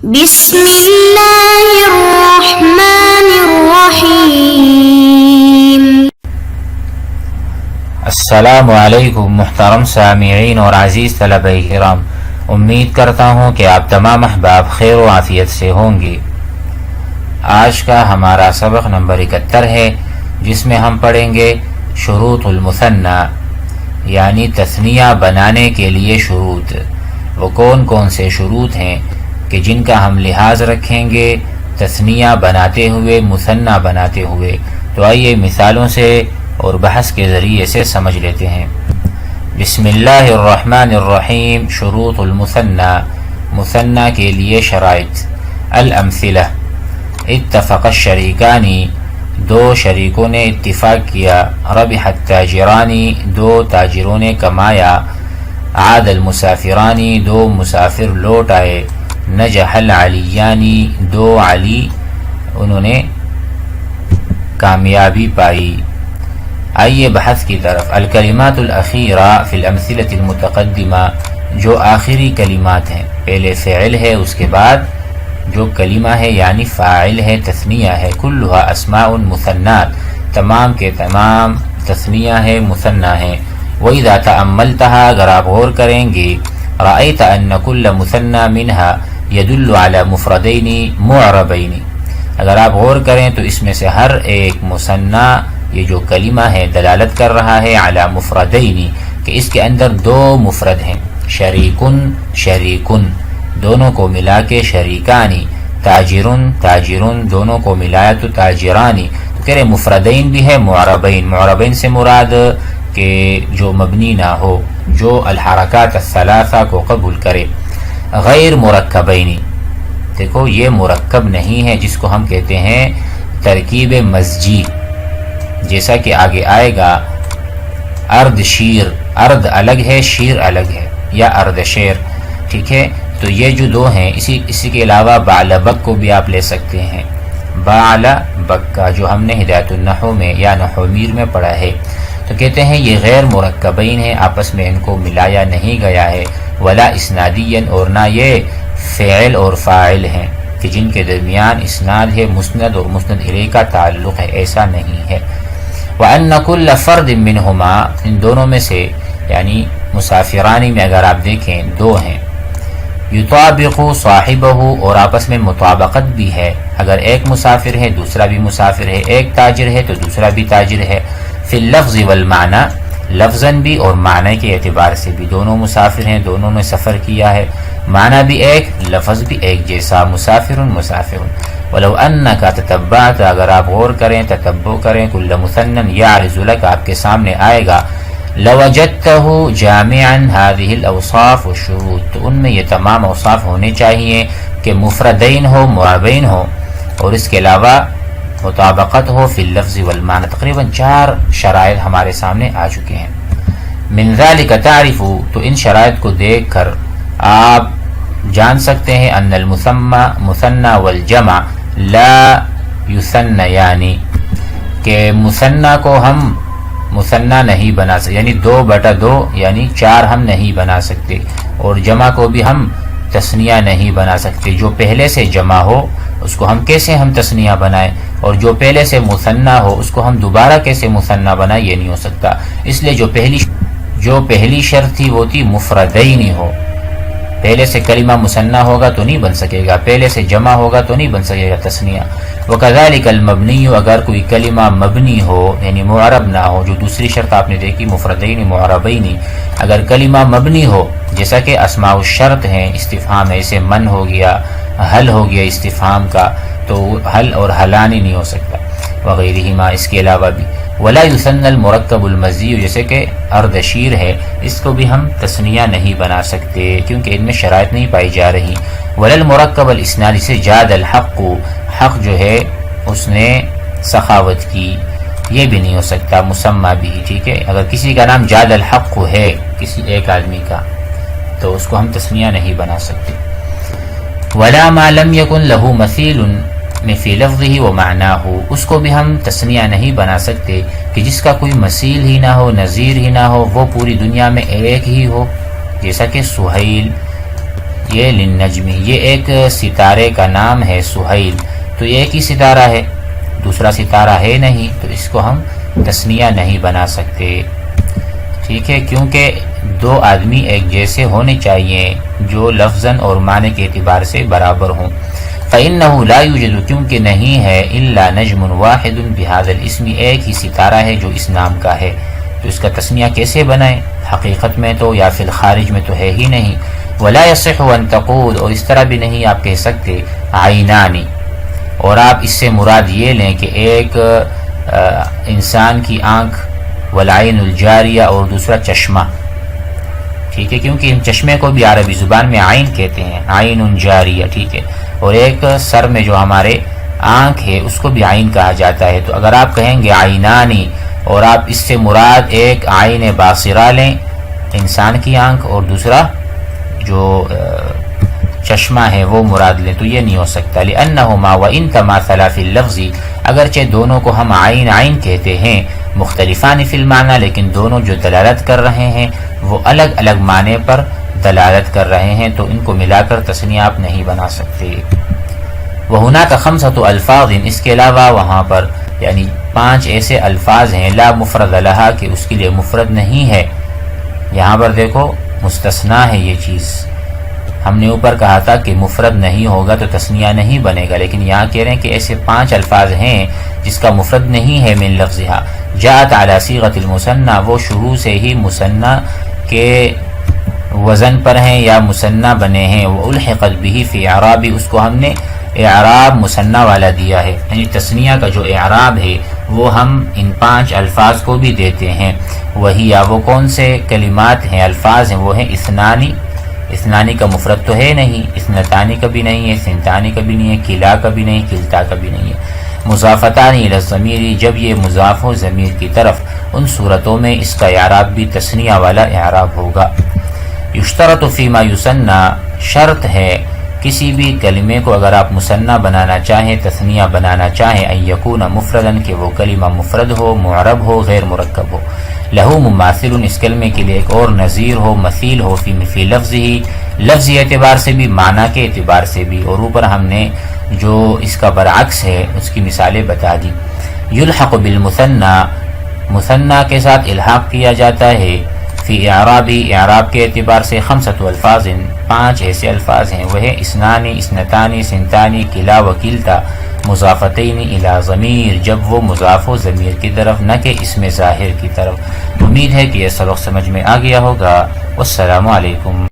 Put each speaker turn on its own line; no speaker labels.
بسم اللہ الرحمن الرحیم۔
السلام علیکم محترم سامعین اور عزیز طلبہ کرام، امید کرتا ہوں کہ آپ تمام احباب خیر و عافیت سے ہوں گے۔ آج کا ہمارا سبق نمبر 71 ہے، جس میں ہم پڑھیں گے شروط المثنی، یعنی تثنیہ بنانے کے لیے شروط۔ وہ کون کون سے شروط ہیں کہ جن کا ہم لحاظ رکھیں گے تثنیہ بناتے ہوئے، مثنی بناتے ہوئے۔ تو آئیے مثالوں سے اور بحث کے ذریعے سے سمجھ لیتے ہیں۔ بسم اللہ الرحمن الرحیم۔ شروط المثنی، مثنی کے لیے شرائط۔ الامثلہ، اتفق الشریکان، دو شریکوں نے اتفاق کیا۔ ربح التاجران، دو تاجروں نے کمایا۔ عاد المسافران، دو مسافر لوٹ آئے۔ نجح العلیان، دو علی انہوں نے کامیابی پائی۔ آئیے بحث کی طرف۔ الکلمات الاخیرہ فی الامثلۃ المتقدمہ، جو آخری کلمات ہیں، پہلے فعل ہے، اس کے بعد جو کلمہ ہے یعنی فاعل ہے، تثنیہ ہے۔ کلھا اسماء مثنات، تمام کے تمام تثنیہ ہے، مثنی ہے۔ وَإِذَا تَأَمَّلْتَهَا، اگر آپ غور کریں گے، رَأَيْتَ أَنَّ كُلَّ مُثَنَّى مِنْهَا يَدُلُّ عَلَى مُفْرَدَيْنِ مُعْرَبَيْنِ، اگر آپ غور کریں تو اس میں سے ہر ایک مثنی، یہ جو کلمہ ہے، دلالت کر رہا ہے علی مفردین، کہ اس کے اندر دو مفرد ہیں۔ شریکن، شریکن، دونوں کو ملا کے شریکانی۔ تاجرن، تاجرن، دونوں کو ملایا تو تاجرانی۔ تو کہہ رہے مفردین بھی ہے، معربین۔ معربین سے مراد کہ جو مبنی نہ ہو، جو الحرکات الثلاثہ کو قبول کرے۔ غیر مرکبین، دیکھو یہ مرکب نہیں ہے، جس کو ہم کہتے ہیں ترکیب مزجی، جیسا کہ آگے آئے گا۔ ارد شیر، ارد الگ ہے، شیر الگ ہے، یا ارد شیر، ٹھیک ہے۔ تو یہ جو دو ہیں، اسی کے علاوہ بعل بک کو بھی آپ لے سکتے ہیں۔ بعل بک کا جو ہم نے ہدایت النحو میں یا نحو میر میں پڑھا ہے، تو کہتے ہیں یہ غیر مرکبین ہیں، آپس میں ان کو ملایا نہیں گیا ہے۔ ولا اسنادین، اور نہ یہ فعل اور فاعل ہیں کہ جن کے درمیان اسناد ہے، مسند اور مسند الیہ کا تعلق ہے، ایسا نہیں ہے۔ وَأَنَّ كُلَّ فَرْدٍ مِّنْهُمَا، ان دونوں میں سے یعنی مسافرانی میں اگر آپ دیکھیں دو ہیں۔ یطابق صاحبہ، اور آپس میں مطابقت بھی ہے، اگر ایک مسافر ہے دوسرا بھی مسافر ہے، ایک تاجر ہے تو دوسرا بھی تاجر ہے۔ فی اللفظ والمعنی، لفظاً بھی اور معنی کے اعتبار سے بھی، دونوں مسافر ہیں، دونوں نے سفر کیا ہے، معنی بھی ایک، لفظ بھی ایک جیسا، مسافر مسافر۔ ولو انک تتبعت، اگر آپ غور کریں، تتبع کریں، کل مثنى یعرض لک، آپ کے سامنے آئے گا، لوجدتہ جامعا هذه الاوصاف والشروط، تو ان میں یہ تمام اوصاف ہونے چاہیے کہ مفردین ہو، معربین ہو، اور اس کے علاوہ مطابقت ہو فی اللفظ والمعنی۔ تقریباً 4 شرائط ہمارے سامنے آ چکے ہیں۔ من ذلک تعرف، تو ان شرائط کو دیکھ کر آپ جان سکتے ہیں ان المثنى والجمع لا یثنیان، کہ مثنی کو ہم مثنی نہیں بنا سکتے، یعنی 2/2 یعنی 4 ہم نہیں بنا سکتے، اور جمع کو بھی ہم تثنیہ نہیں بنا سکتے۔ جو پہلے سے جمع ہو اس کو ہم کیسے ہم تثنیہ بنائیں، اور جو پہلے سے مثنی ہو اس کو ہم دوبارہ کیسے مثنی بنائیں، یہ نہیں ہو سکتا۔ اس لیے جو پہلی شرط تھی وہ تھی مفردین ہو، پہلے سے کلمہ مثنی ہوگا تو نہیں بن سکے گا، پہلے سے جمع ہوگا تو نہیں بن سکے گا تثنیہ۔ وکذالک المبنی، اگر کوئی کلمہ مبنی ہو یعنی معرب نہ ہو، جو دوسری شرط آپ نے دیکھی مفردین معربین، اگر کلمہ مبنی ہو، جیسا کہ اسماء الشرط ہیں، استفہام ایسے من ہو گیا، حل ہو گیا استفہام کا، تو حل اور حلانی نہیں ہو سکتا، وغیرہما، اس کے علاوہ بھی۔ ولا یثنى المرکب المزی، جیسے کہ اردشیر ہے، اس کو بھی ہم تثنیہ نہیں بنا سکتے کیونکہ ان میں شرائط نہیں پائی جا رہی۔ ولا المرکب الاسناد، سے جاد الحق، حق جو ہے اس نے سخاوت کی، یہ بھی نہیں ہو سکتا، مسمى بھی، ٹھیک ہے۔ اگر کسی کا نام جاد الحق ہے، کسی ایک آدمی کا، تو اس کو ہم تثنیہ نہیں بنا سکتے۔ ولا ما لم يكن له مثيل فی لفظه و معناه، اس کو بھی ہم تثنیہ نہیں بنا سکتے کہ جس کا کوئی مثیل ہی نہ ہو، نظیر ہی نہ ہو، وہ پوری دنیا میں ایک ہی ہو، جیسا کہ سہیل یہ للنجمی، یہ ایک ستارے کا نام ہے سہیل، تو یہ ایک ہی ستارہ ہے، دوسرا ستارہ ہے نہیں، تو اس کو ہم تثنیہ نہیں بنا سکتے، ٹھیک ہے، کیونکہ دو آدمی ایک جیسے ہونے چاہیے جو لفظاً اور معنی کے اعتبار سے برابر ہوں۔ فَإِنَّهُ لَا يُوجَدُ، کیونکہ نہیں ہے، إِلَّا نَجْمٌ وَاحِدٌ بِهَذَا الْإِسْمِ، ایک ہی ستارہ ہے جو اس نام کا ہے، تو اس کا تثنیہ کیسے بنائیں؟ حقیقت میں تو یا فی الخارج میں تو ہے ہی نہیں۔ وَلَا يَصِحُ أَن تَقُولَ، اور اس طرح بھی نہیں آپ کہہ سکتے عینانی، اور آپ اس سے مراد یہ لیں کہ ایک انسان کی آنکھ، والعین الجاریہ، اور دوسرا چشمہ، ٹھیک ہے، کیونکہ ان چشمے کو بھی عربی زبان میں عین کہتے ہیں، عین جاریہ، ٹھیک ہے، اور ایک سر میں جو ہمارے آنکھ ہے اس کو بھی عین کہا جاتا ہے، تو اگر آپ کہیں گے عینانی اور آپ اس سے مراد ایک عین باصرہ لیں انسان کی آنکھ اور دوسرا جو چشمہ ہے وہ مراد لیں، تو یہ نہیں ہو سکتا، لأنہما وإن تماثلا فی اللفظ، اگرچہ دونوں کو ہم عین عین کہتے ہیں، مختلفان فی المعنی، لیکن دونوں جو دلالت کر رہے ہیں وہ الگ الگ معنی پر دلالت کر رہے ہیں، تو ان کو ملا کر تثنیہ آپ نہیں بنا سکتے۔ وَهُنَاكَ خَمْسَةُ الْفَاظٍ، اس کے علاوہ وہاں پر یعنی 5 ایسے الفاظ ہیں، لا مفرد لہا، کہ اس کے لیے مفرد نہیں ہے، یہاں پر دیکھو مستثنیٰ ہے یہ چیز، ہم نے اوپر کہا تھا کہ مفرد نہیں ہوگا تو تثنیہ نہیں بنے گا، لیکن یہاں کہہ رہے ہیں کہ ایسے 5 الفاظ ہیں جس کا مفرد نہیں ہے، من لفظها جاءت على صيغة المثنى، وہ شروع سے ہی مثنی کے وزن پر ہیں یا مثنی بنے ہیں، والحقت به فی اعراب، اس کو ہم نے اعراب مثنی والا دیا ہے، یعنی تثنیہ کا جو اعراب ہے وہ ہم ان 5 الفاظ کو بھی دیتے ہیں، وہی یا وہ کون سے کلمات ہیں، الفاظ ہیں، وہ ہیں اثنانی، اثنانی کا مفرد تو ہے نہیں، اثنتانی کا بھی نہیں ہے، سنتانی کا بھی نہیں ہے، کلا کا بھی نہیں، کلتا کا بھی نہیں ہے، مضافتان الی الضمیر، جب یہ مضاف ہو ضمیر کی طرف، ان صورتوں میں اس کا اعراب بھی تثنیہ والا اعراب ہوگا۔ یشترط فیما یثنى، شرط ہے کسی بھی کلمے کو اگر آپ مثنی بنانا چاہیں، تثنیہ بنانا چاہیں، ان یکون مفردا، کہ وہ کلمہ مفرد ہو، معرب ہو، غیر مرکب ہو، لہو مماثل، اس کلمے کے لیے ایک اور نظیر ہو، مثیل ہو، فی لفظ ہی، لفظی اعتبار سے بھی، معنی کے اعتبار سے بھی، اور اوپر ہم نے جو اس کا برعکس ہے اس کی مثالیں بتا دی۔ یلحق بالمثنى، مثنی کے ساتھ الحاق کیا جاتا ہے، فی اعرابی، اعراب کے اعتبار سے، 5 الفاظ، 5 ایسے الفاظ ہیں، وہ ہے اثنانی، اثنتانی، سنتانی، کلا و کلتا، مضافتین الی ضمیر، جب وہ مضاف ہو ضمیر کی طرف، نہ کہ اسم ظاہر کی طرف۔ امید ہے کہ یہ سبق سمجھ میں آ گیا ہوگا۔ والسلام علیکم۔